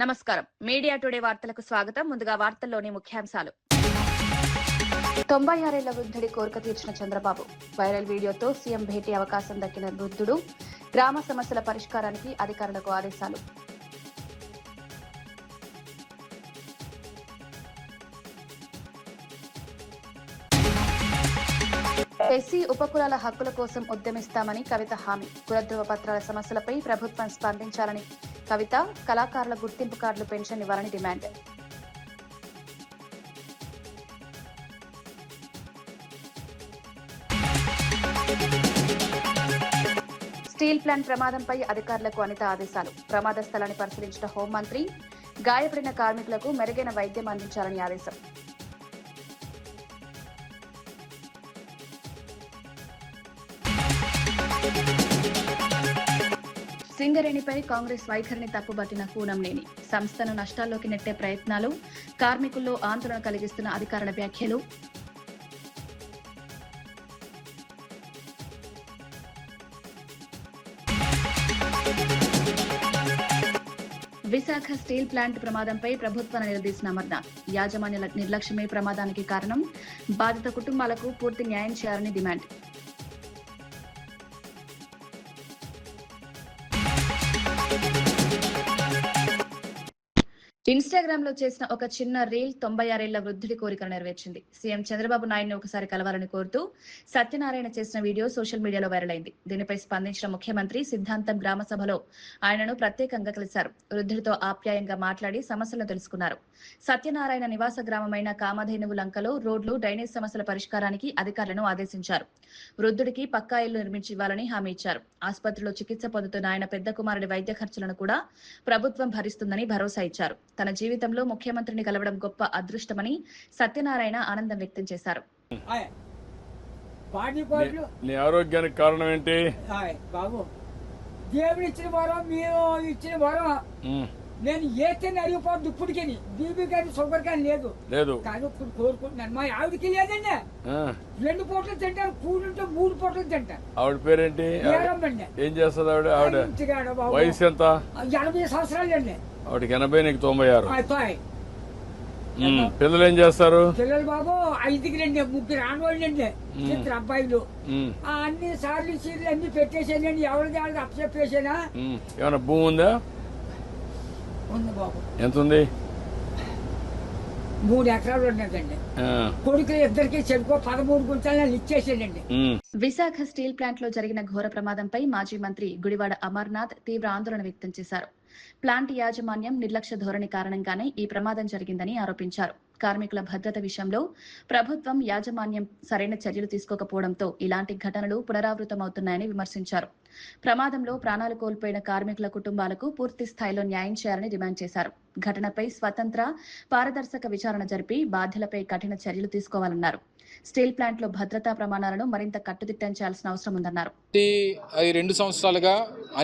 నమస్కారం. Media today వార్తలకు స్వాగతం. ముందుగా వార్తల్లోని ముఖ్యాంశాలు. 96 ఏళ్ల వృద్ధుడి కోరిక తీర్చిన చంద్రబాబు. వైరల్ వీడియోతో సీఎం భేటీ అవకాశం దక్కిన వృద్ధుడు. గ్రామ సమస్యల పరిష్కారానికి అధికారులకు ఆదేశాలు. ఎస్సీ ఉపకులాల హక్కుల కోసం ఉద్యమిస్తామని కవిత హామీ. కులధ్రువ పత్రాల సమస్యలపై ప్రభుత్వం స్పందించాలని కవిత. కళాకారుల గుర్తింపు కార్డులు పెన్షన్ ఇవ్వాలని డిమాండ్. స్టీల్ ప్లాంట్ ప్రమాదంపై అధికారులకు అనిత ఆదేశాలు. ప్రమాద స్థలాన్ని పరిశీలించిన హోంమంత్రి. గాయపడిన కార్మికులకు మెరుగైన వైద్యం అందించాలని ఆదేశం. సింగరేణిపై కాంగ్రెస్ వైఖరిని తప్పుబట్టిన కూనంనేని. సంస్థను నష్టాల్లోకి నెట్టే ప్రయత్నాలు. కార్మికుల్లో ఆందోళన కలిగిస్తున్న అధికారుల వ్యాఖ్యలు. విశాఖ స్టీల్ ప్లాంట్ ప్రమాదంపై ప్రభుత్వాన్ని నిలదీసిన అమర్నాథ్. యాజమాన్యుల నిర్లక్ష్యమే ప్రమాదానికి కారణం. బాధిత కుటుంబాలకు పూర్తి న్యాయం చేయాలని డిమాండ్. ఇన్స్టాగ్రామ్ లో చేసిన ఒక చిన్న రీల్ 96 ఏళ్ల వృద్ధుడి కోరికను నెరవేర్చింది. సీఎం చంద్రబాబు నాయుడుని ఒకసారి కలవాలని కోరుతూ సత్యనారాయణ చేసిన వీడియో సోషల్ మీడియాలో వైరల్ అయింది. దీనిపై స్పందించిన ముఖ్యమంత్రి సిద్ధాంతం గ్రామ సభలో ఆయనను ప్రత్యేకంగా కలిశారు. వృద్ధుడితో ఆప్యాయంగా మాట్లాడి సమస్యలను తెలుసుకున్నారు. సత్యనారాయణ నివాస గ్రామమైన కామధేనువు లంకలో రోడ్లు, డ్రైనేజ్ సమస్యల పరిష్కారానికి అధికారులను ఆదేశించారు. వృద్ధుడికి పక్కా ఇల్లు నిర్మించి ఇవ్వాలని హామీ ఇచ్చారు. ఆసుపత్రిలో చికిత్స పొందుతున్న ఆయన పెద్ద కుమారుడి వైద్య ఖర్చులను కూడా ప్రభుత్వం భరిస్తుందని భరోసా ఇచ్చారు. తన జీవితంలో ముఖ్యమంత్రిని కలవడం గొప్ప అదృష్టమని సత్యనారాయణ ఆనందం వ్యక్తం చేశారు. నీ ఆరోగ్యానికి కారణం ఏంటి? బాబు, దేవుడు ఇచ్చిన వరం, మీరు ఇచ్చిన వరం. నేను ఏతని అడిగిపోద్దు ఇప్పటికి. బీబీ కానీ షుగర్ కానీ లేదు కానీ ఇప్పుడు కోరుకుంటున్నాను. మా ఆవిడకి లేదండి. 2 పూటలు తింటాను, కూడుంటే 3 పూటలు తింటాను. ఆవిడ పేరేంటి? ఏం చేస్తుంది ఆవిడ? ఆవిడ వయసు ఎంత? 80 సంవత్సరాలండి. ఆవిడకి 80, నీకు 96. పిల్లలు ఏం చేస్తారు? పిల్లలు బాబు 5కి 3 ఆడవాళ్ళండి, 2 అబ్బాయిలు. అన్ని సార్లు చీరలు అన్ని పెట్టేసానండి. ఎవరిది వాళ్ళకి అప్పచెప్పేసానా. ఏమైనా భూమి ఉందా? ఉంది బాబు. ఎంత ఉంది? 3 ఎకరాలు ఉన్నదండి. కొడుకులు ఇద్దరికి చెరుకు 13 గుంటలు ఇచ్చేసానండి. విశాఖ స్టీల్ ప్లాంట్ లో జరిగిన ఘోర ప్రమాదంపై మాజీ మంత్రి గుడివాడ అమర్నాథ్ తీవ్ర ఆందోళన వ్యక్తం చేశారు. ప్లాంట్ యాజమాన్యం నిర్లక్ష్య ధోరణి కారణంగానే ఈ ప్రమాదం జరిగిందని ఆరోపించారు. కార్మికుల భద్రత విషయంలో ప్రభుత్వం, యాజమాన్యం సరైన చర్యలు తీసుకోకపోవడంతో ఇలాంటి ఘటనలు పునరావృతమవుతున్నాయని విమర్శించారు. ప్రమాదంలో ప్రాణాలు కోల్పోయిన కార్మికుల కుటుంబాలకు పూర్తి స్థాయిలో న్యాయం చేయాలని డిమాండ్ చేశారు. ఘటనపై స్వతంత్ర, పారదర్శక విచారణ జరిపి బాధ్యులపై కఠిన చర్యలు తీసుకోవాలన్నారు. స్టీల్ ప్లాంట్ లో భద్రతా ప్రమాణాలను మరింత కట్టుదిట్టం అవసరం ఉందన్నారు. 2 సంవత్సరాలుగా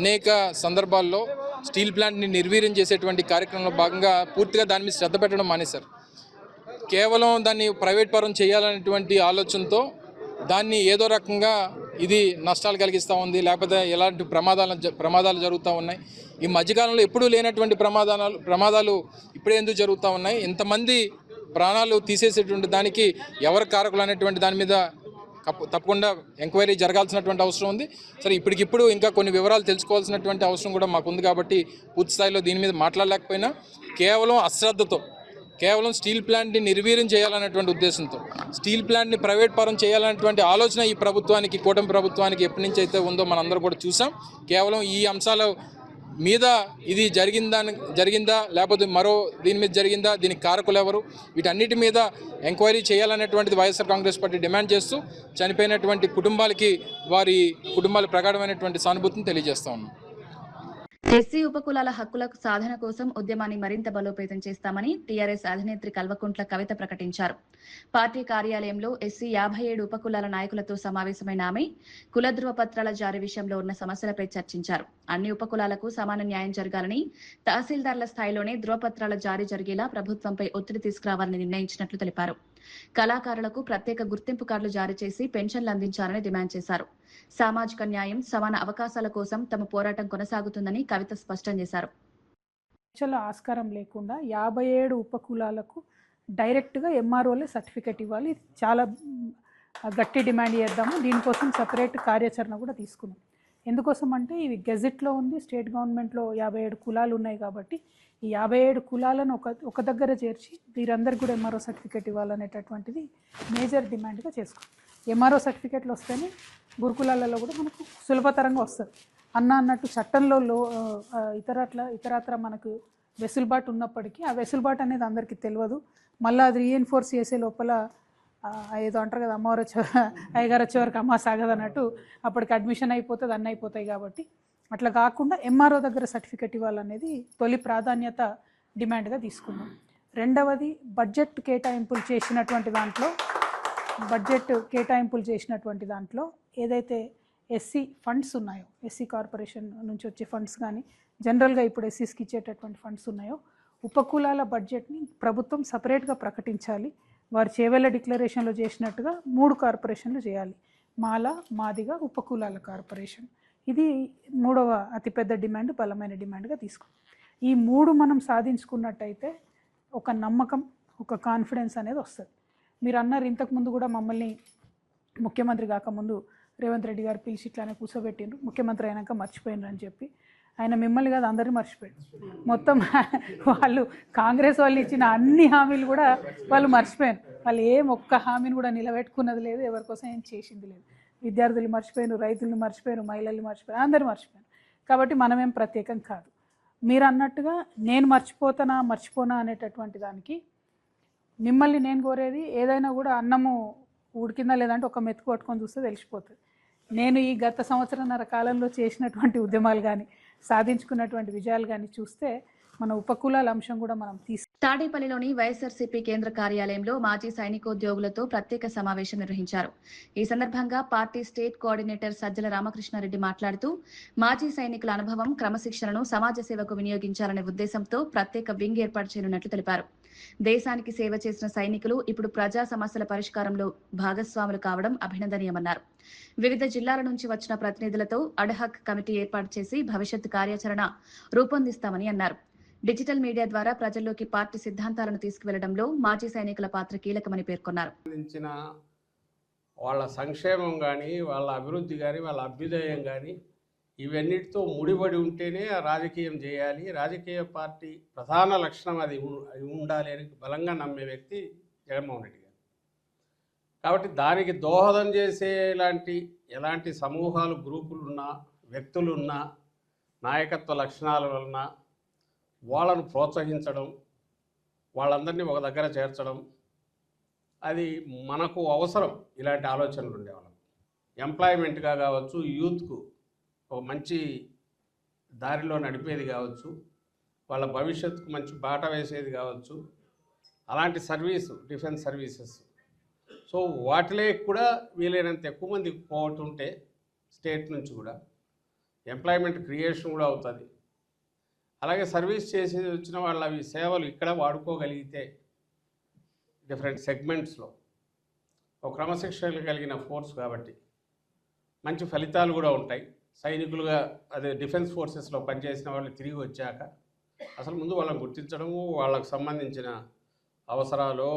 అనేక సందర్భాల్లో స్టీల్ ప్లాంట్ని నిర్వీర్యం చేసేటువంటి కార్యక్రమంలో భాగంగా పూర్తిగా దాని మీద శ్రద్ధ పెట్టడం మానేశారు. కేవలం దాన్ని ప్రైవేట్ పరం చేయాలనేటువంటి ఆలోచనతో దాన్ని ఏదో రకంగా ఇది నష్టాలు కలిగిస్తూ ఉంది, లేకపోతే ఎలాంటి ప్రమాదాలు జరుగుతూ ఉన్నాయి. ఈ మధ్యకాలంలో ఎప్పుడూ లేనటువంటి ప్రమాదాలు ఇప్పుడే ఎందుకు జరుగుతూ ఉన్నాయి? ఇంతమంది ప్రాణాలు తీసేసేటువంటి దానికి ఎవరు కారకులు అనేటువంటి దాని మీద తప్పకుండా ఎంక్వైరీ జరగాల్సినటువంటి అవసరం ఉంది. సరే, ఇప్పటికిప్పుడు ఇంకా కొన్ని వివరాలు తెలుసుకోవాల్సినటువంటి అవసరం కూడా మాకుంది. కాబట్టి పూర్తి స్థాయిలో దీని మీద మాట్లాడలేకపోయినా కేవలం అశ్రద్ధతో, కేవలం స్టీల్ ప్లాంట్ని నిర్వీర్యం చేయాలనేటువంటి ఉద్దేశంతో, స్టీల్ ప్లాంట్ని ప్రైవేట్ పరం చేయాలనేటువంటి ఆలోచన ఈ ప్రభుత్వానికి, కూటమి ప్రభుత్వానికి ఎప్పటి నుంచి అయితే ఉందో మనందరూ కూడా చూసాం. కేవలం ఈ అంశాల మీద ఇది జరిగిందా లేకపోతే మరో దీని మీద జరిగిందా, దీనికి కారకులు ఎవరు, వీటన్నిటి మీద ఎంక్వైరీ చేయాలనేటువంటిది వైఎస్ఆర్ కాంగ్రెస్ పార్టీ డిమాండ్ చేస్తూ చనిపోయినటువంటి కుటుంబాలకి వారి కుటుంబాల ప్రగాఢమైనటువంటి సానుభూతిని తెలియజేస్తా ఉన్నాం. ఎస్సీ ఉపకులాల హక్కుల సాధన కోసం ఉద్యమాన్ని మరింత బలోపేతం చేస్తామని టీఆర్ఎస్ అధినేత్రి కల్వకుంట్ల కవిత ప్రకటించారు. పార్టీ కార్యాలయంలో ఎస్సీ 57 ఉపకులాల నాయకులతో సమావేశమైన ఆమె కులధ్రువ పత్రాల జారీ విషయంలో ఉన్న సమస్యలపై చర్చించారు. అన్ని ఉపకులాలకు సమాన న్యాయం జరగాలని, తహసీల్దార్ల స్థాయిలోనే ధృవపత్రాల జారీ జరిగేలా ప్రభుత్వంపై ఒత్తిడి తీసుకురావాలని నిర్ణయించినట్లు తెలిపారు. కళాకారులకు ప్రత్యేక గుర్తింపు కార్డులు జారీ చేసి పెన్షన్లు అందించాలని డిమాండ్ చేశారు. సామాజిక న్యాయం, సమాన అవకాశాల కోసం తమ పోరాటం కొనసాగుతుందని కవిత స్పష్టం చేశారు. చర్చల ఆస్కారం లేకుండా 57 ఉపకులాలకు డైరెక్ట్గా ఎంఆర్ఓలే సర్టిఫికెట్ ఇవ్వాలి. ఇది చాలా గట్టి డిమాండ్ చేద్దాము. దీనికోసం సపరేట్ కార్యాచరణ కూడా తీసుకున్నాం. ఎందుకోసం అంటే ఇవి గెజెట్లో ఉంది, స్టేట్ గవర్నమెంట్లో 57 కులాలు ఉన్నాయి కాబట్టి ఈ 57 కులాలను ఒక దగ్గర చేర్చి వీరందరికీ కూడా ఎంఆర్ఓ సర్టిఫికెట్ ఇవ్వాలనేటటువంటిది మేజర్ డిమాండ్గా చేసుకున్నాం. ఎంఆర్ఓ సర్టిఫికెట్లు వస్తేనే గురుకులాలలో కూడా మనకు సులభతరంగా వస్తుంది. అన్నట్టు చట్టంలో ఇతరత్ర మనకు వెసులుబాటు ఉన్నప్పటికీ ఆ వెసులుబాటు అనేది అందరికీ తెలియదు. మళ్ళీ అది రీఎన్ఫోర్స్ చేసే లోపల ఏదో అంటారు కదా, అమ్మవారు అయ్యగారు వచ్చే వరకు అమ్మ సాగదు అన్నట్టు అప్పటికి అడ్మిషన్ అయిపోతుంది, అన్నీ అయిపోతాయి. కాబట్టి అట్లా కాకుండా ఎంఆర్ఓ దగ్గర సర్టిఫికెట్ ఇవ్వాలనేది తొలి ప్రాధాన్యత డిమాండ్గా తీసుకున్నాం. రెండవది బడ్జెట్ కేటాయింపులు చేసినటువంటి దాంట్లో ఏదైతే ఎస్సీ ఫండ్స్ ఉన్నాయో, ఎస్సీ కార్పొరేషన్ నుంచి వచ్చే ఫండ్స్ కానీ జనరల్గా ఇప్పుడు ఎస్సీస్కి ఇచ్చేటటువంటి ఫండ్స్ ఉన్నాయో, ఉపకులాల బడ్జెట్ని ప్రభుత్వం సపరేట్గా ప్రకటించాలి. వారు చేవెళ్ళ డిక్లరేషన్లో చేసినట్టుగా 3 కార్పొరేషన్లు చేయాలి. మాల, మాదిగ, ఉపకులాల కార్పొరేషన్. ఇది 3వ అతిపెద్ద డిమాండ్, బలమైన డిమాండ్గా తీసుకున్నాం. ఈ 3 మనం సాధించుకున్నట్టయితే ఒక నమ్మకం, ఒక కాన్ఫిడెన్స్ అనేది వస్తుంది. మీరు అన్నారు ఇంతకుముందు కూడా మమ్మల్ని ముఖ్యమంత్రి కాకముందు రేవంత్ రెడ్డి గారు పిలిచి ఇట్లానే కూర్చోబెట్టిండ్రు, ముఖ్యమంత్రి అయినాక మర్చిపోయినరు అని చెప్పి. ఆయన మిమ్మల్ని కాదు అందరినీ మర్చిపోయాడు. మొత్తం వాళ్ళు కాంగ్రెస్ వాళ్ళు ఇచ్చిన అన్ని హామీలు కూడా వాళ్ళు మర్చిపోయారు. వాళ్ళు ఒక్క హామీని కూడా నిలబెట్టుకున్నది లేదు, ఎవరికోసం ఏం చేసింది లేదు. విద్యార్థులు మర్చిపోయారు, రైతులను మర్చిపోయారు, మహిళలు మర్చిపోయారు, అందరూ మర్చిపోయారు. కాబట్టి మనమేం ప్రత్యేకం కాదు. మీరు అన్నట్టుగా నేను మర్చిపోనా అనేటటువంటి దానికి మిమ్మల్ని నేను కోరేది, ఏదైనా కూడా అన్నము ఉడికిందా లేదంటే ఒక మెతుకు పట్టుకొని చూస్తే తెలిసిపోతుంది. నేను ఈ గత సంవత్సరంన్నర కాలంలో చేసినటువంటి ఉద్యమాలు కానీ సాధించుకున్నటువంటి విజయాలు కానీ చూస్తే మన ఉపకులాల అంశం కూడా మనం తాడేపల్లిలోని వైఎస్ఆర్సీపీ కేంద్ర కార్యాలయంలో మాజీ సైనికోద్యోగులతో ప్రత్యేక సమావేశం నిర్వహించారు. ఈ సందర్భంగా party state coordinator Sajjala Ramakrishna Reddy మాట్లాడుతూ మాజీ సైనికుల అనుభవం, క్రమశిక్షణను సమాజ సేవకు వినియోగించాలనే ఉద్దేశంతో ప్రత్యేక వింగ్ ఏర్పాటు చేయనున్నట్లు తెలిపారు. దేశానికి సేవ చేసిన సైనికులు ఇప్పుడు ప్రజా సమస్యల పరిష్కారంలో భాగస్వాములు కావడం అభినందనీయమన్నారు. వివిధ జిల్లాల నుంచి వచ్చిన ప్రతినిధులతో అడ్హాక్ కమిటీ ఏర్పాటు చేసి భవిష్యత్ కార్యాచరణ రూపొందిస్తామని అన్నారు. డిజిటల్ మీడియా ద్వారా ప్రజల్లోకి పార్టీ సిద్ధాంతాలను తీసుకువెళ్లడంలో మాజీ సైనికుల పాత్ర కీలకమని పేర్కొన్నారు. వాళ్ళ సంక్షేమం కానీ, వాళ్ళ అభివృద్ధి కానీ, వాళ్ళ అభ్యుదయం కానీ ఇవన్నిటితో ముడిపడి ఉంటేనే రాజకీయం చేయాలి. రాజకీయ పార్టీ ప్రధాన లక్షణం అది ఉండాలి అని బలంగా నమ్మే వ్యక్తి జగన్మోహన్ రెడ్డి గారు. కాబట్టి దానికి దోహదం చేసే ఎలాంటి సమూహాలు, గ్రూపులున్నా, వ్యక్తులున్నా, నాయకత్వ లక్షణాల వలన వాళ్ళను ప్రోత్సహించడం, వాళ్ళందరినీ ఒక దగ్గర చేర్చడం, అది మనకు అవసరం. ఇలాంటి ఆలోచనలు ఉండేవాళ్ళం. ఎంప్లాయ్మెంట్గా కావచ్చు, యూత్కు ఒక మంచి దారిలో నడిపేది కావచ్చు, వాళ్ళ భవిష్యత్తుకు మంచి బాట వేసేది కావచ్చు, అలాంటి సర్వీసు, డిఫెన్స్ సర్వీసెస్. సో వాటిలో కూడా వీలైనంత ఎక్కువ మంది పోతుంటే స్టేట్ నుంచి కూడా ఎంప్లాయ్మెంట్ క్రియేషన్ కూడా అవుతుంది. అలాగే సర్వీస్ చేసి వచ్చిన వాళ్ళ అవి సేవలు ఇక్కడ వాడుకోగలిగితే డిఫరెంట్ సెగ్మెంట్స్లో ఒక క్రమశిక్షణ కలిగిన ఫోర్స్ కాబట్టి మంచి ఫలితాలు కూడా ఉంటాయి. సైనికులుగా అదే డిఫెన్స్ ఫోర్సెస్లో పనిచేసిన వాళ్ళు తిరిగి వచ్చాక అసలు ముందు వాళ్ళని గుర్తించడము, వాళ్ళకు సంబంధించిన అవసరాలు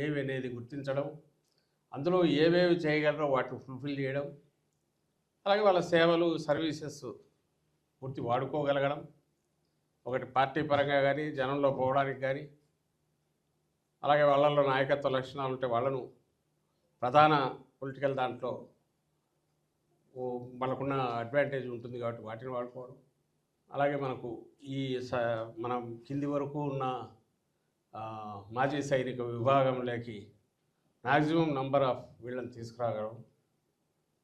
ఏవి అనేది గుర్తించడం, అందులో ఏవేవి చేయగలరో వాటిని ఫుల్ఫిల్ చేయడం, అలాగే వాళ్ళ సేవలు, సర్వీసెస్ పూర్తి వాడుకోగలగడం, ఒకటి పార్టీ పరంగా కానీ, జనంలో పోవడానికి కానీ, అలాగే వాళ్ళల్లో నాయకత్వ లక్షణాలు ఉంటే వాళ్ళను ప్రధాన పొలిటికల్ దాంట్లో మనకున్న అడ్వాంటేజ్ ఉంటుంది కాబట్టి వాటిని వాడుకోవడం, అలాగే మనకు మనం కింది వరకు ఉన్న మాజీ సైనిక విభాగంలోకి మ్యాక్సిమం నంబర్ ఆఫ్ వీళ్ళని తీసుకురాగడం.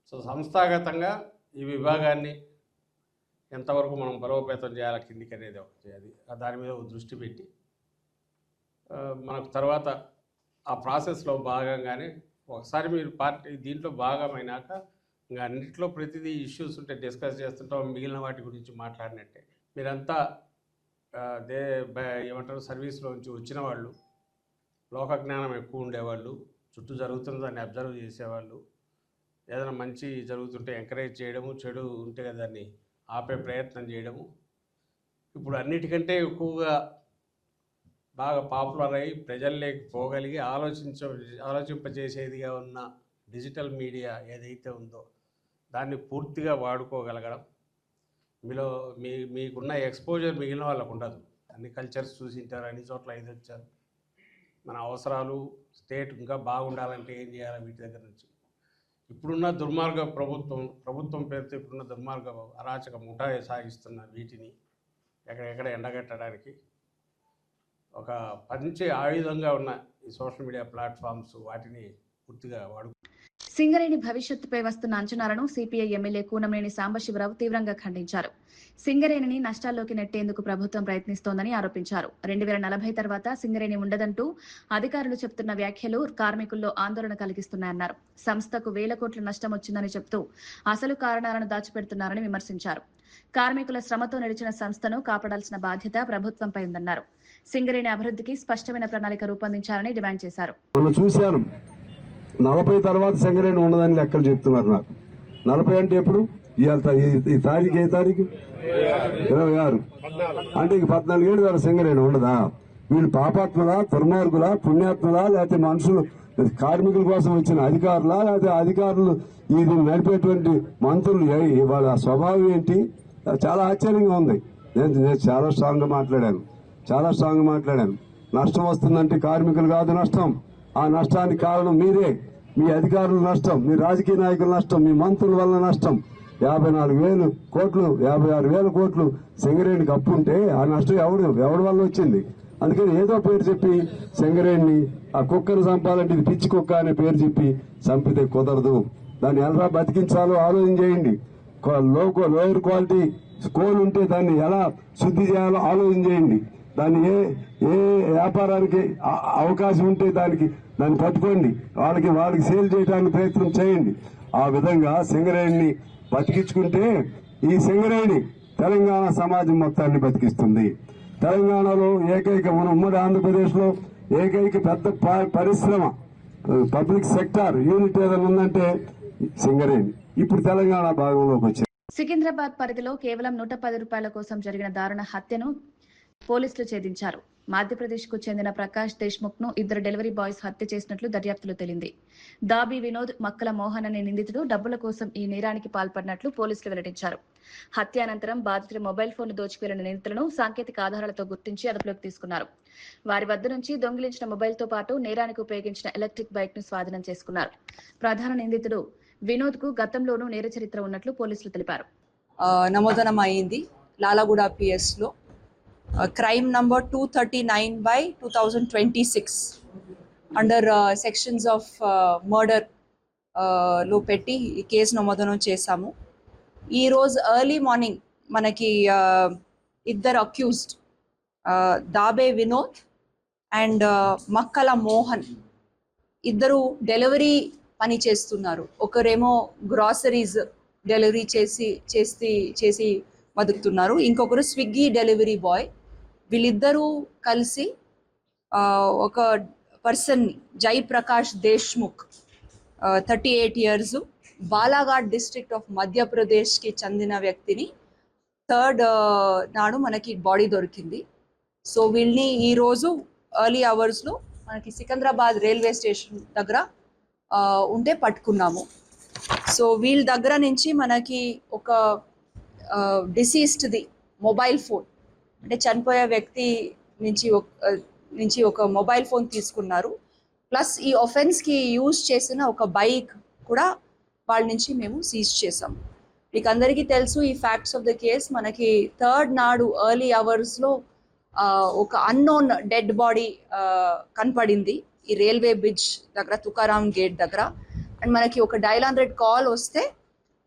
సో సంస్థాగతంగా ఈ విభాగాన్ని ఎంతవరకు మనం బలోపేతం చేయాలి కిందికి అనేది ఒకటి, అది దాని మీద దృష్టి పెట్టి మనకు తర్వాత ఆ ప్రాసెస్లో భాగంగానే ఒకసారి మీరు పార్టీ దీంట్లో భాగమైనాక ఇంకా అన్నింటిలో ప్రతిదీ ఇష్యూస్ ఉంటే డిస్కస్ చేస్తుంటాం. మిగిలిన వాటి గురించి మాట్లాడినట్టే మీరంతా ఏమంటారు, సర్వీస్లో నుంచి వచ్చిన వాళ్ళు, లోక జ్ఞానం ఎక్కువ ఉండేవాళ్ళు, చుట్టూ జరుగుతున్న దాన్ని అబ్జర్వ్ చేసేవాళ్ళు, ఏదైనా మంచి జరుగుతుంటే ఎంకరేజ్ చేయడము, చెడు ఉంటే దాన్ని ఆపే ప్రయత్నం చేయడము, ఇప్పుడు అన్నిటికంటే ఎక్కువగా బాగా పాపులర్ అయ్యి ప్రజల్లోకి పోగలిగి ఆలోచింపజేసేదిగా ఉన్న డిజిటల్ మీడియా ఏదైతే ఉందో దాన్ని పూర్తిగా వాడుకోగలగడం, మీకున్న ఎక్స్పోజర్ మిగిలిన వాళ్ళకు ఉండదు. అన్ని కల్చర్స్ చూసింటారు, అన్ని చోట్ల ఇది వచ్చారు. మన అవసరాలు స్టేట్ ఇంకా బాగుండాలంటే ఏం చేయాలి వీటి దగ్గర నుంచి. ఇప్పుడున్న దుర్మార్గ ప్రభుత్వం పేరుతో ఇప్పుడున్న దుర్మార్గ అరాచక ముఠా సాగిస్తున్న వీటిని ఎక్కడెక్కడ ఎండగట్టడానికి ఒక మంచి ఆయుధంగా ఉన్న ఈ సోషల్ మీడియా ప్లాట్ఫామ్స్ వాటిని పూర్తిగా సింగరేణి భవిష్యత్తుపై వస్తున్న అంచనాలను సిపిఐ ఎమ్మెల్యే కూనంనేని సాంబశివరావు తీవ్రంగా ఖండించారు. సింగరేణిని నష్టాల్లోకి నెట్టేందుకు ప్రభుత్వం ప్రయత్నిస్తోందని ఆరోపించారు. 2040 తర్వాత సింగరేణి ఉండదంటూ అధికారులు చెబుతున్న వ్యాఖ్యలు కార్మికుల్లో ఆందోళన కలిగిస్తున్నాయన్నారు. సంస్థకు వేల కోట్ల నష్టం వచ్చిందని చెబుతూ అసలు కారణాలను దాచిపెడుతున్నారని విమర్శించారు. కార్మికుల శ్రమతో నడిచిన సంస్థను కాపాడాల్సిన బాధ్యత ప్రభుత్వంపై ఉందన్నారు. సింగరేణి అభివృద్ధికి స్పష్టమైన ప్రణాళిక రూపొందించాలని డిమాండ్ చేశారు. 40 తర్వాత సింగరేణి ఉండదని లెక్కలు చెప్తున్నారు. నాకు 40 అంటే ఎప్పుడు? ఈ తారీఖు ఏ తారీఖు? 26 అంటే ఇక 14 ఏళ్ళు వేల సింగరేణి ఉండదా? వీళ్ళు పాపాత్ములా, దుర్మార్గులా, పుణ్యాత్ములా, లేకపోతే మనుషులు కార్మికుల కోసం వచ్చిన అధికారులా, లేకపోతే అధికారులు ఇది నడిపేటువంటి మంత్రులు వాళ్ళ స్వభావం ఏంటి? చాలా ఆశ్చర్యంగా ఉంది. నేను చాలా స్ట్రాంగ్ గా మాట్లాడాను. నష్టం వస్తుందంటే కార్మికులు కాదు నష్టం. ఆ నష్టానికి కారణం మీరే, మీ అధికారుల నష్టం, మీ రాజకీయ నాయకుల నష్టం, మీ మంత్రుల వల్ల నష్టం. 54,000 కోట్లు 56,000 కోట్లు సింగరేణికి అప్పు ఉంటే ఆ నష్టం ఎవడి వల్ల వచ్చింది? అందుకని ఏదో పేరు చెప్పి సింగరేణిని ఆ కుక్కను చంపాలంటే ఇది పిచ్చి కుక్క అనే పేరు చెప్పి చంపితే కుదరదు. దాన్ని ఎలా బతికించాలో ఆలోచన చేయండి. లోయర్ క్వాలిటీ కోల్ ఉంటే దాన్ని ఎలా శుద్ధి చేయాలో ఆలోచన చేయండి. దాన్ని ఏ వ్యాపారానికి అవకాశం ఉంటే దాన్ని పట్టుకోండి. వాళ్ళకి సేల్ చేయడానికి ప్రయత్నం చేయండి. ఆ విధంగా సింగరేణిని బతికించుకుంటే ఈ సింగరేణి తెలంగాణ సమాజం మొత్తాన్ని బతికిస్తుంది. తెలంగాణలో మన ఉమ్మడి ఆంధ్రప్రదేశ్ లో ఏకైక పెద్ద పరిశ్రమ పబ్లిక్ సెక్టార్ యూనిట్ ఏదైనా ఉందంటే సింగరేణి. ఇప్పుడు తెలంగాణ భాగంలోకి వచ్చింది. సికింద్రాబాద్ పరిధిలో కేవలం 110 రూపాయల కోసం జరిగిన దారుణ హత్యను పోలీసులు ఛేదించారు. మధ్యప్రదేశ్ కు చెందిన ప్రకాష్ దేశ్ముఖ్ ను 2 డెలివరీ బాయ్స్ హత్య చేసినట్లు దర్యాప్తులో తేలింది. దాబి వినోద్, మక్కల మోహన్ అనే నిందితుడు డబ్బుల కోసం ఈ నేరానికి పాల్పడినట్లు పోలీసులు వెల్లడించారు. హత్య అనంతరం బాధితుడి మొబైల్ ఫోన్ దోచుకెళ్లిన నిందితులను సాంకేతిక ఆధారాలతో గుర్తించి అదుపులోకి తీసుకున్నారు. వారి వద్ద నుంచి దొంగిలించిన మొబైల్ తో పాటు నేరానికి ఉపయోగించిన ఎలక్ట్రిక్ బైక్ ను స్వాధీనం చేసుకున్నారు. ప్రధాన నిందితుడు వినోద్ కు గతంలోనూ నేర చరిత్ర ఉన్నట్లు పోలీసులు తెలిపారు. నమోదనం అయింది లాలాగూడ పిఎస్ లో crime number 239/2026 under sections of murder లో పెట్టి ఈ కేసు నమోదనం చేశాము. ఈరోజు ఎర్లీ మార్నింగ్ మనకి ఇద్దరు అక్యూజ్డ్ దాబే వినోద్ అండ్ మక్కల మోహన్ ఇద్దరు డెలివరీ పని చేస్తున్నారు. ఒకరేమో గ్రాసరీస్ డెలివరీ చేసి బతుకుతున్నారు. ఇంకొకరు స్విగ్గీ డెలివరీ బాయ్. వీళ్ళిద్దరూ కలిసి ఒక person Jayaprakash Deshmukh 38 years Balaghat district of మధ్యప్రదేశ్కి చెందిన వ్యక్తిని 3rd నాడు మనకి బాడీ దొరికింది. సో వీళ్ళని ఈరోజు ఎర్లీ అవర్స్లో మనకి సికింద్రాబాద్ రైల్వే స్టేషన్ దగ్గర ఉంటే పట్టుకున్నాము. సో వీళ్ళ దగ్గర నుంచి మనకి ఒక డిసీస్డ్ది మొబైల్ ఫోన్ అంటే చనిపోయే వ్యక్తి నుంచి ఒక మొబైల్ ఫోన్ తీసుకున్నారు. ప్లస్ ఈ ఒఫెన్స్కి యూజ్ చేసిన ఒక బైక్ కూడా వాళ్ళ నుంచి మేము సీజ్ చేసాము. మీకు అందరికీ తెలుసు ఈ ఫ్యాక్ట్స్ ఆఫ్ ద కేస్. మనకి 3rd నాడు ఎర్లీ అవర్స్లో ఒక అన్నోన్ డెడ్ బాడీ కనపడింది ఈ రైల్వే బ్రిడ్జ్ దగ్గర, తుకారాం గేట్ దగ్గర. అండ్ మనకి ఒక డయల్ 100 కాల్ వస్తే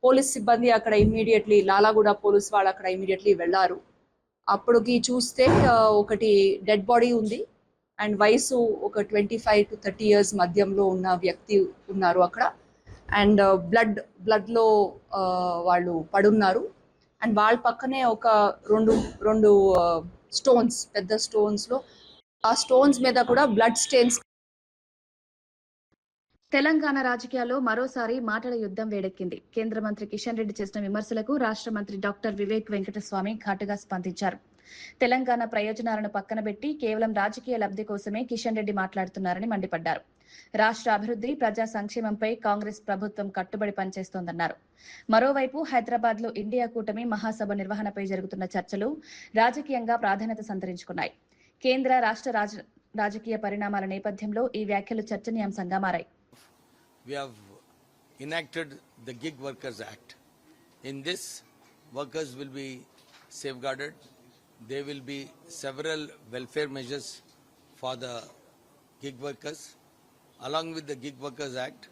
పోలీస్ సిబ్బంది అక్కడ ఇమ్మీడియట్లీ లాలాగూడ పోలీస్ వాళ్ళు అక్కడ ఇమ్మీడియట్లీ వెళ్ళారు. అప్పటికి చూస్తే ఒకటి డెడ్ బాడీ ఉంది అండ్ వయసు ఒక 25 to 30 years మధ్యంలో ఉన్న వ్యక్తి ఉన్నారు అక్కడ. అండ్ బ్లడ్లో వాళ్ళు పడున్నారు. అండ్ వాళ్ళ పక్కనే ఒక రెండు స్టోన్స్, పెద్ద స్టోన్స్లో ఆ స్టోన్స్ మీద కూడా బ్లడ్ స్టెయిన్స్. తెలంగాణ రాజకీయాల్లో మరోసారి మాటల యుద్ధం వేడెక్కింది. కేంద్ర మంత్రి కిషన్ రెడ్డి చేసిన విమర్శలకు రాష్ట్ర మంత్రి డాక్టర్ వివేక్ వెంకటస్వామి ఘాటుగా స్పందించారు. తెలంగాణ ప్రయోజనాలను పక్కన పెట్టి కేవలం రాజకీయ లబ్ధి కోసమే కిషన్ రెడ్డి మాట్లాడుతున్నారని మండిపడ్డారు. రాష్ట్ర అభివృద్ధి, ప్రజా సంక్షేమంపై కాంగ్రెస్ ప్రభుత్వం కట్టుబడి పనిచేస్తోందన్నారు. మరోవైపు హైదరాబాద్ లో ఇండియా కూటమి మహాసభ నిర్వహణపై జరుగుతున్న చర్చలు రాజకీయంగా ప్రాధాన్యత సంతరించుకున్నాయి. కేంద్ర రాష్ట్ర రాజకీయ పరిణామాల నేపథ్యంలో ఈ వ్యాఖ్యలు చర్చనీయాంశంగా మారాయి. We have enacted the Gig Workers Act. In this, workers will be safeguarded. There will be several welfare measures for the gig workers. Along with the Gig Workers Act,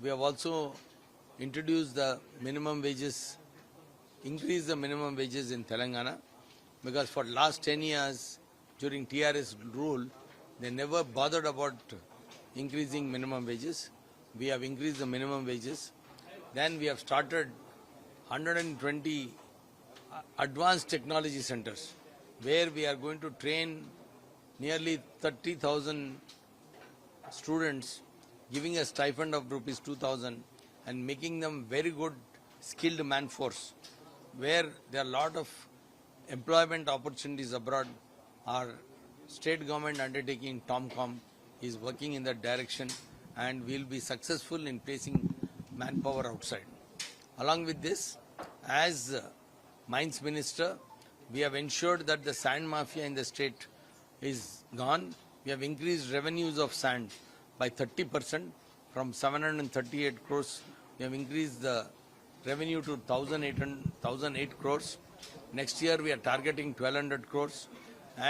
we have also introduced the minimum wages, increased the minimum wages in Telangana, because for last 10 years during TRS rule, they never bothered about increasing minimum wages. We have increased the minimum wages. Then we have started 120 advanced technology centers where we are going to train nearly 30,000 students, giving a stipend of rupees 2,000 and making them very good skilled man force, where there are a lot of employment opportunities abroad. Our state government undertaking TOMCOM is working in that direction, and we will be successful in placing manpower outside. Along with this, as Mines Minister, we have ensured that the sand mafia in the state is gone. We have increased revenues of sand by 30% from 738 crores. We have increased the revenue to 1,008 crores. Next year we are targeting 1,200 crores,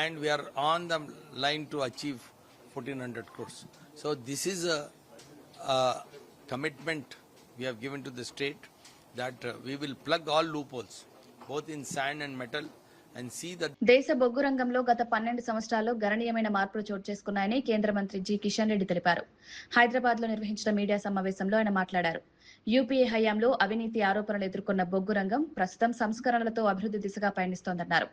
and we are on the line to achieve 1,400 crores. So this is a commitment we have given to the state that we will plug all loopholes, both in sand and metal, and see that. దేశ బొగ్గు రంగంలో గత 12 సంవత్సరాల్లో గణనీయమైన మార్పులు చోటు చేసుకున్నాయని కేంద్ర మంత్రి జి కిషన్ రెడ్డి తెలిపారు. హైదరాబాద్ లో నిర్వహించిన మీడియా సమావేశంలో ఆయన మాట్లాడారు. యూపీఏ హయాంలో అవినీతి ఆరోపణలు ఎదుర్కొన్న బొగ్గు రంగం ప్రస్తుతం సంస్కరణలతో అభివృద్ధి దిశగా పయనిస్తోందన్నారు.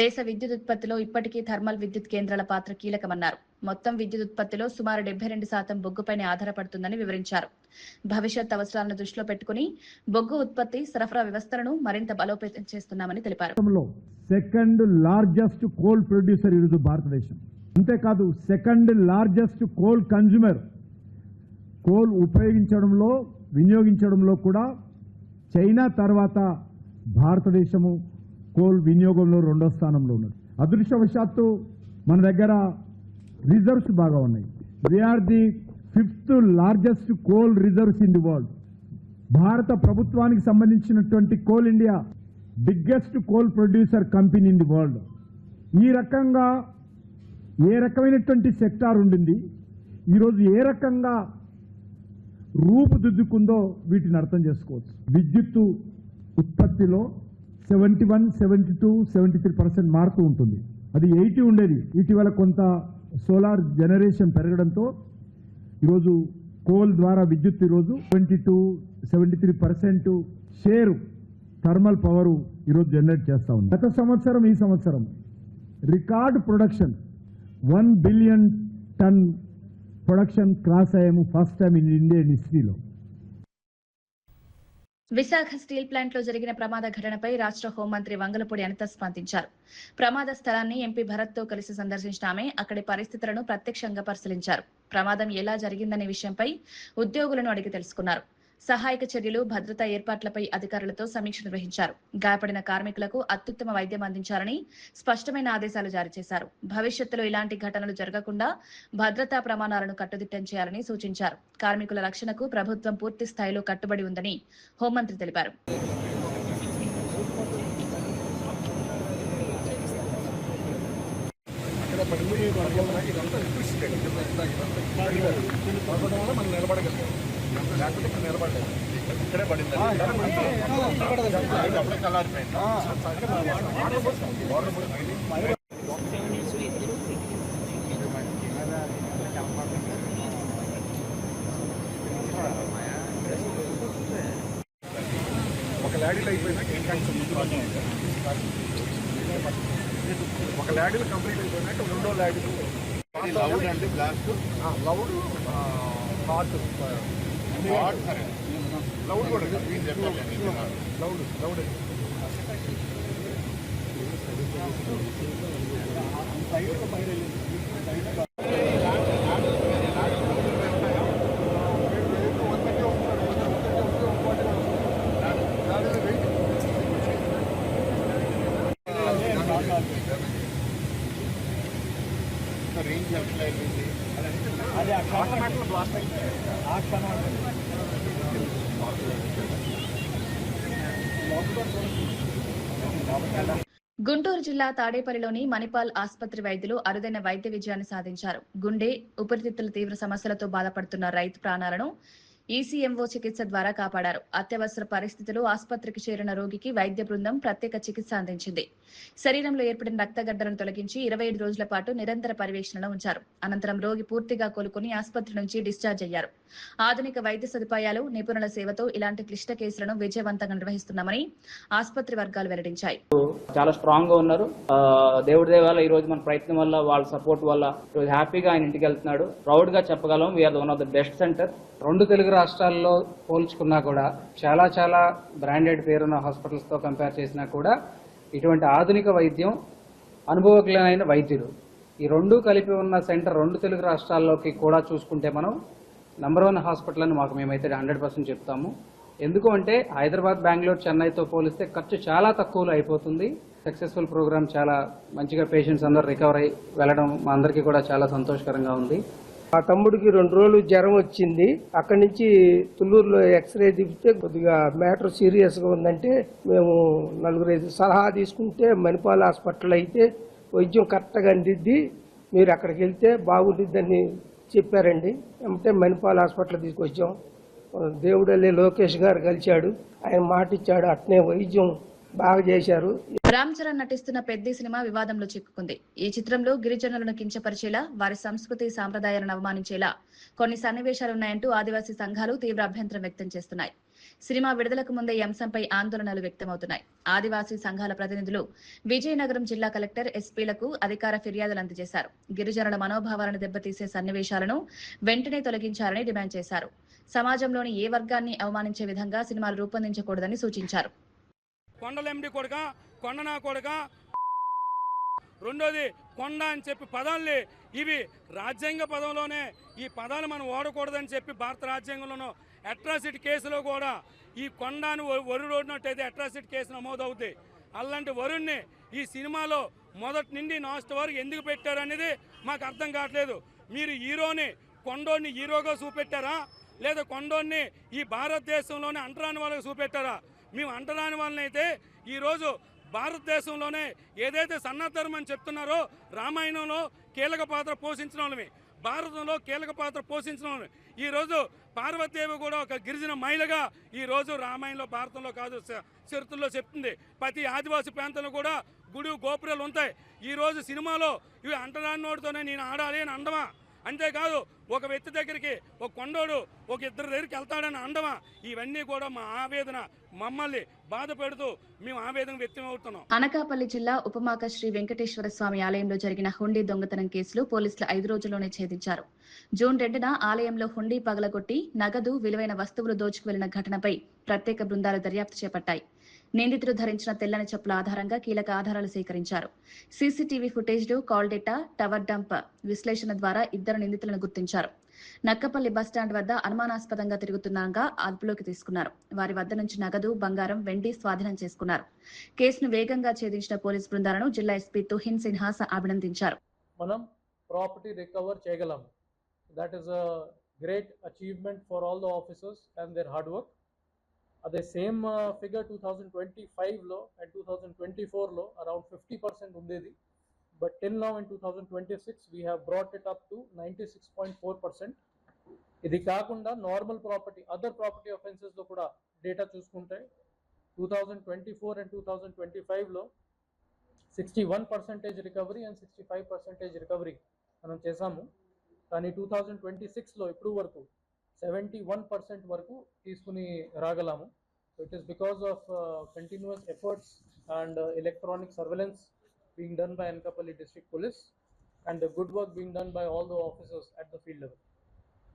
దేశ విద్యుత్ ఉత్పత్తిలో ఇప్పటికీ థర్మల్ విద్యుత్ కేంద్రాల పాత్ర కీలకమన్నారు. మొత్తం విద్యుత్ ఉత్పత్తిలో సుమారు 72% బొగ్గుపైనే ఆధారపడుతుందని వివరించారు. భవిష్యత్ అవసరాలను దృష్టిలో పెట్టుకుని బొగ్గు ఉత్పత్తి సరఫరా వ్యవస్థలను మరింత బలోపేతం చేస్తున్నామని తెలిపారు. సెకండ్ లార్జెస్ట్ కోల్ ప్రొడ్యూసర్ ఈరోజు భారతదేశం. అంతేకాదు second largest coal consumer. Coal ఉపయోగించడంలో, వినియోగించడంలో కూడా చైనా తర్వాత భారతదేశము కోల్ వినియోగంలో 2వ స్థానంలో ఉన్నది. అదృష్టవశాత్తు మన దగ్గర రిజర్వ్స్ బాగా ఉన్నాయి. We are the 5th largest coal reserves in the world. భారత ప్రభుత్వానికి సంబంధించినటువంటి coal India biggest coal producer company in the world. ఈ రకంగా ఏ రకమైనటువంటి సెక్టార్ ఉండింది, ఈరోజు ఏ రకంగా రూపుదిద్దుకుందో వీటిని అర్థం చేసుకోవచ్చు. విద్యుత్తు ఉత్పత్తిలో 71, 72, 73% మారుతూ ఉంటుంది. అది 80 ఉండేది. ఇటీవల కొంత సోలార్ జనరేషన్ పెరగడంతో ఈరోజు కోల్ ద్వారా విద్యుత్ ఈరోజు 22, 73% షేరు థర్మల్ పవర్ ఈరోజు జనరేట్ చేస్తా ఉంది. గత సంవత్సరం, ఈ సంవత్సరం రికార్డ్ ప్రొడక్షన్ 1 బిలియన్ టన్ ప్రొడక్షన్ క్రాస్ అయ్యాము ఫస్ట్ టైం ఇన్ ఇండియన్ హిస్టరీలో. విశాఖ స్టీల్ ప్లాంట్ లో జరిగిన ప్రమాద ఘటనపై రాష్ట్ర హోంమంత్రి వంగలపూడి అనిత స్పందించారు. ప్రమాద స్థలాన్ని ఎంపీ భరత్ తో కలిసి సందర్శించిన ఆమె అక్కడి పరిస్థితులను ప్రత్యక్షంగా పరిశీలించారు. ప్రమాదం ఎలా జరిగిందనే విషయంపై ఉద్యోగులను అడిగి తెలుసుకున్నారు. సహాయక చర్యలు, భద్రతా ఏర్పాట్లపై అధికారులతో సమీక్ష నిర్వహించారు. గాయపడిన కార్మికులకు అత్యుత్తమ వైద్యం అందించాలని స్పష్టమైన ఆదేశాలు జారీ చేశారు. భవిష్యత్తులో ఇలాంటి ఘటనలు జరగకుండా భద్రతా ప్రమాణాలను కట్టుదిట్టం చేయాలని సూచించారు. కార్మికుల రక్షణకు ప్రభుత్వం పూర్తి స్థాయిలో కట్టుబడి ఉందని హోంమంత్రి తెలిపారు. ఇక్కడే పడింది. ఒక ల్యాడీలో అయిపోయినా ఒక ల్యాడీలు కంప్లీట్ అయిపోయినాక 2వ ల్యాడీలు లౌడ్ అంటే బ్లాస్ట్, లౌడ్ హాట్ లౌడ్ కూడా లౌడ్ రేంజ్ ఎట్లా అయిపోయింది అదే ఆటోమేటిక్ బ్లాస్ట్ అయింది ఆ క్షణం గుంటూరు జిల్లా తాడేపల్లిలోని మణిపాల్ ఆసుపత్రి వైద్యులు అరుదైన వైద్య విజయాన్ని సాధించారు. గుండె, ఊపిరితిత్తుల తీవ్ర సమస్యలతో బాధపడుతున్న రైతు ప్రాణాలను ఈసీఎంఓ చికిత్స ద్వారా కాపాడారు. అత్యవసర పరిస్థితుల్లో ఆసుపత్రికి చేరిన రోగికి వైద్య బృందం ప్రత్యేక చికిత్స అందించింది. శరీరంలో ఏర్పడిన రక్తగడ్డలను తొలగించి 25 రోజుల పాటు నిరంతర పర్యవేక్షణలో ఉంచారు. అనంతరం రోగి పూర్తిగా కోలుకుని ఆసుపత్రి నుంచి డిశ్చార్జ్ అయ్యారు. ఆధునిక వైద్య సదుపాయాలు, నిపుణుల సేవతో ఇలాంటి క్లిష్ట కేసులను విజయవంతంగా నిర్వహిస్తున్నామని ఆసుపత్రి వర్గాలు వెల్లడించాయి. చాలా స్ట్రాంగ్ గా ఉన్నారు. దేవుడి దయ వల్ల ఈ రోజు మన ప్రయత్నం వల్ల, వాళ్ళ సపోర్ట్ వల్ల ఈరోజు హ్యాపీగా ఆయన ఇంటికి వెళ్తున్నాడు. ప్రౌడ్ గా చెప్పగలం, we are one of the best center. 2 Telugu రాష్ట్రాల్లో పోల్చుకున్నా కూడా చాలా బ్రాండెడ్ పేరున్న హాస్పిటల్స్ తో కంపేర్ చేసినా కూడా ఇటువంటి ఆధునిక వైద్యం, అనుభవజ్ఞులైన వైద్యులు, ఈ 2 కలిపి ఉన్న సెంటర్ 2 తెలుగు రాష్ట్రాల్లోకి కూడా చూసుకుంటే మనం నంబర్ 1 హాస్పిటల్ అని మాకు మేమైతే 100% చెప్తాము. ఎందుకు అంటే హైదరాబాద్, బెంగళూరు, చెన్నైతో పోలిస్తే ఖర్చు చాలా తక్కువలో అయిపోతుంది. సక్సెస్ఫుల్ ప్రోగ్రామ్, చాలా మంచిగా పేషెంట్స్ అందరూ రికవర్ అయ్యి వెళ్ళడం మా అందరికీ కూడా చాలా సంతోషకరంగా ఉంది. మా తమ్ముడికి 2 రోజులు జ్వరం వచ్చింది. అక్కడి నుంచి తుళ్ళూరులో ఎక్స్రే తీపిస్తే కొద్దిగా మ్యాటర్ సీరియస్ గా ఉందంటే మేము 4-5 సలహా తీసుకుంటే మణిపాల్ హాస్పిటల్ అయితే వైద్యం కరెక్ట్గా అందిద్ది, మీరు అక్కడికి వెళ్తే బాగుండిద్దని చెప్పారండి. అంటే మణిపాల్ హాస్పిటల్ తీసుకొచ్చాం. దేవుడల్లి లోకేష్ గారు కలిశాడు, ఆయన మాట ఇచ్చాడు, అట్నే వైద్యం బాగా చేశారు. రామ్ చరణ్ నటిస్తున్న పెద్ది సినిమా వివాదంలో చిక్కుకుంది. ఈ చిత్రంలో గిరిజనులను కించపరిచేలా, వారి సంస్కృతి సాంప్రదాయాలను అవమానించేలా కొన్ని సన్నివేశాలున్నాయంటూ ఆదివాసీ సంఘాలు తీవ్ర అభ్యంతరం వ్యక్తం చేస్తున్నాయి. సినిమా విడుదలకు ముందే ఈ అంశంపై ఆందోళనలు వ్యక్తమవుతున్నాయి. ఆదివాసీ సంఘాల ప్రతినిధులు విజయనగరం జిల్లా కలెక్టర్, ఎస్పీలకు అధికార ఫిర్యాదులు అందజేశారు. గిరిజనుల మనోభావాలను దెబ్బతీసే సన్నివేశాలను వెంటనే తొలగించాలని డిమాండ్ చేశారు. సమాజంలోని ఏ వర్గాన్ని అవమానించే విధంగా సినిమాలు రూపొందించకూడదని సూచించారు. కొండలెండి కొడుక, కొండనా కొడుక, రెండోది కొండ అని చెప్పి పదాల్ని, ఇవి రాజ్యాంగ పదంలోనే ఈ పదాలు మనం వాడకూడదని చెప్పి భారత రాజ్యాంగంలోనూ అట్రాసిటీ కేసులో కూడా ఈ కొండను వరుడినట్టయితే అట్రాసిటీ కేసు నమోదవుతుంది. అలాంటి వరుణ్ణి ఈ సినిమాలో మొదటి నుండి లాస్ట్ వరకు ఎందుకు పెట్టారనేది మాకు అర్థం కావట్లేదు. మీరు హీరోని, కొండోని హీరోగా చూపెట్టారా, లేదా కొండోని ఈ భారతదేశంలోనే అంటరాని వాళ్ళకి చూపెట్టారా? మేము అంటరాని వాళ్ళని అయితే ఈరోజు భారతదేశంలోనే ఏదైతే సనాతనం అని చెప్తున్నారో, రామాయణంలో కీలక పాత్ర పోషించిన వాళ్ళమి, భారతంలో కీలక పాత్ర పోషించిన వాళ్ళమి. ఈరోజు పార్వతీదేవి కూడా ఒక గిరిజన మహిళగా ఈరోజు రామాయణంలో, భారతంలో కాదు చరిత్రలో చెప్తుంది. ప్రతి ఆదివాసీ ప్రాంతంలో కూడా గుడి గోపురాలు ఉంటాయి. ఈరోజు సినిమాలో ఇవి అంటరాని నోటితోనే నేను ఆడాలి అని అండమా? అంతేకాదు ఒక వ్యక్తి దగ్గరికి, ఒక కొండోడు ఒక ఇద్దరు దగ్గరికి వెళ్తాడని అండమా? ఇవన్నీ కూడా మా ఆవేదన, మమ్మల్ని బాధ పెడుతూ మేము ఆవేదన వ్యక్తమవుతున్నాం. అనకాపల్లి జిల్లా ఉపమాక శ్రీ వెంకటేశ్వర స్వామి ఆలయంలో జరిగిన హుండీ దొంగతనం కేసులు పోలీసులు 5 రోజుల్లోనే ఛేదించారు. జూన్ 2న ఆలయంలో హుండీ పగలగొట్టి నగదు, విలువైన వస్తువులు దోచుకు వెళ్లిన ఘటనపై ప్రత్యేక బృందాలు దర్యాప్తు చేపట్టాయి. నిందితులు ధరించిన తెల్లని చెప్పుల ఆధారంగా కీలక ఆధారాలు సేకరించారు. సీసీటీవీ ఫుటేజ్లు, కాల్ డేటా, టవర్ డంప్ విశ్లేషణ ద్వారా 2 నిందితులను గుర్తించారు. నక్కపల్లి బస్టాండ్ వద్ద అనుమానాస్పదంగా తిరుగుతుండగా అదుపులోకి తీసుకున్నారు. వారి వద్ద నుంచి నగదు, బంగారం, వెండి స్వాధీనం చేసుకున్నారు. కేసును వేగంగా ఛేదించిన పోలీస్ బృందాలను జిల్లా ఎస్పీ తుహిన్ సిన్హా అభినందించారు. మనం ప్రాపర్టీ రికవర్ చేయగలం. That is a great achievement for all the officers and there hard work. అదే సేమ్ ఫిగర్ 2025లో అండ్ 2024లో అరౌండ్ 50% ఉండేది. But till now in 2026 we have brought it up to 96.4%. ఇది కాకుండా normal property, other property అఫెన్సెస్లో కూడా data చూసుకుంటే 2024 and 2025లో 61% recovery and 65% recovery మనం చేసాము. కానీ 2026లో ఇప్పుడు వరకు 71% వరకు తీసుకుని రాగలము. So it is because of continuous efforts and electronic surveillance being done by Anakapalli District Police and the good work being done by all the officers at the field level.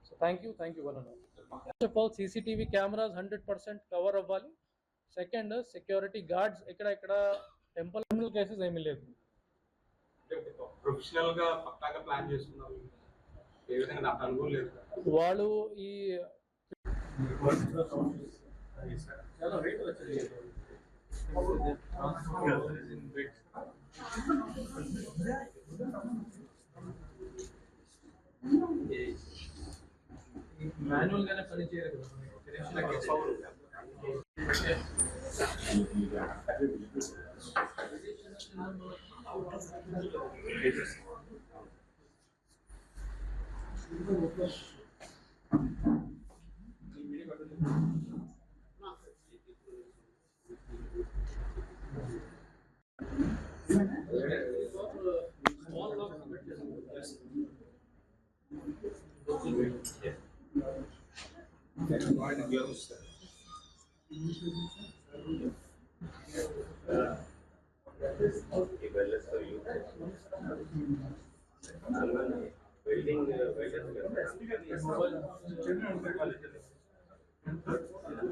So thank you one and all. First of all, CCTV cameras 100% cover అవ్వాలి. Second, security guards ఇక్కడ temple criminal cases ఏమీ లేదు. Professional గా పక్కాగా plan చేసుకున్నారు, ఏ విధంగా నాకు అనుభవం లేదు. వాళ్ళు ఈ మాన్యువల్ గానే పని చేయరు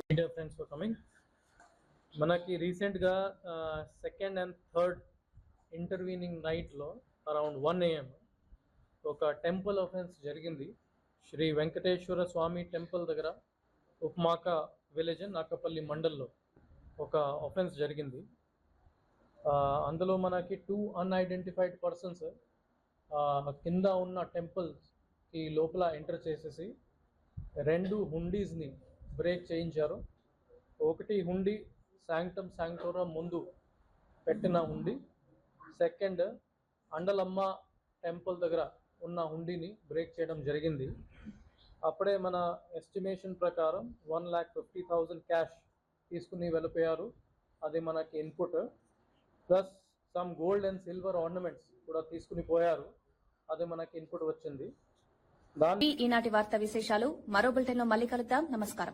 మీడియా ఫ్రెండ్స్ ఫర్ కమింగ్. మనకి రీసెంట్గా సెకండ్ అండ్ థర్డ్ ఇంటర్వీనింగ్ నైట్లో అరౌండ్ 1 AM ఒక టెంపుల్ ఆఫెన్స్ జరిగింది. శ్రీ వెంకటేశ్వర స్వామి టెంపుల్ దగ్గర ఉప్మాక విలేజ్ నాకపల్లి మండల్లో ఒక ఆఫెన్స్ జరిగింది. అందులో మనకి 2 అన్ఐడెంటిఫైడ్ పర్సన్స్ కింద ఉన్న టెంపుల్కి లోపల ఎంటర్ చేసేసి 2 హుండీస్ని బ్రేక్ చేయించారు. ఒకటి హుండీ శాంక్టమ్ శాంక్టోరం ముందు పెట్టిన హుండీ, సెకండ్ అండలమ్మ టెంపుల్ దగ్గర ఉన్న హుండీని బ్రేక్ చేయడం జరిగింది. అప్పుడే మన ఎస్టిమేషన్ ప్రకారం 1,50,000 క్యాష్ తీసుకుని వెళ్ళిపోయారు. అది మనకి input, plus some gold and silver ornaments కూడా తీసుకుని పోయారు. అది మనకి ఇన్పుట్ వచ్చింది. ఈనాటి వార్తా విశేషాలు మరో బులెటిన్లో మళ్ళీ కలుద్దాం. నమస్కారం.